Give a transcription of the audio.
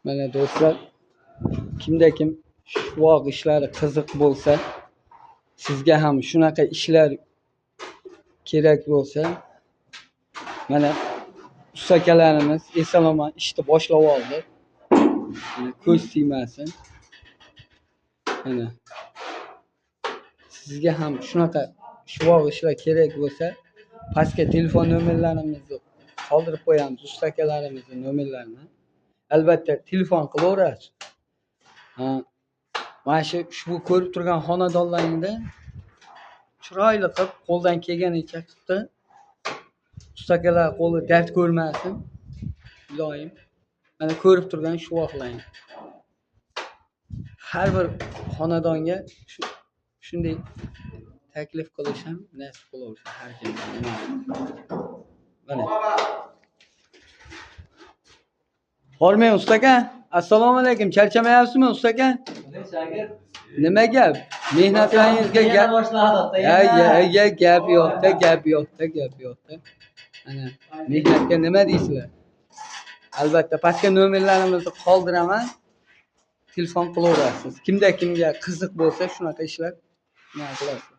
Mana do'stlar, kimda kim shuvoq ishlari qiziq bo'lsa, sizga ham shunaqa ishlar kerak bo'lsa, mana usta akalarimiz eson-omon ishni boshlab oldi. Ko'z tegmasin. Mana sizga ham shunaqa shuvoq ishlar kerak bo'lsa, pastga telefon nomerlarimizni qoldirib qo'yamiz, usta akalarimizning nomerlarini. Albatta telefon qilaverasiz. Mana shu ushbu ko'rib turgan xonadonlaringda chiroyli qilib qo'ldan kelganicha qilibdi. Usta akalar qo'li dard ko'rmasin. Iloyim. Mana ko'rib turgan shuvoqlaring. Har bir xonadonga shunday taklif qilish ham nasib qilaversa har kimga. Mana. Hormang usta aka. Assalomu alaykum. Charchamayapsizmi usta aka? Nima gap? Mehnatlaringizga gap boshladi. Gap yo'qda. Mana mehnatga nima deysizlar? Albatta pastga nomerlarimizni qoldiraman. Telefon qilaverasiz. Kimda kimga qiziq bo'lsa shunaqa ishlar nima qilasiz?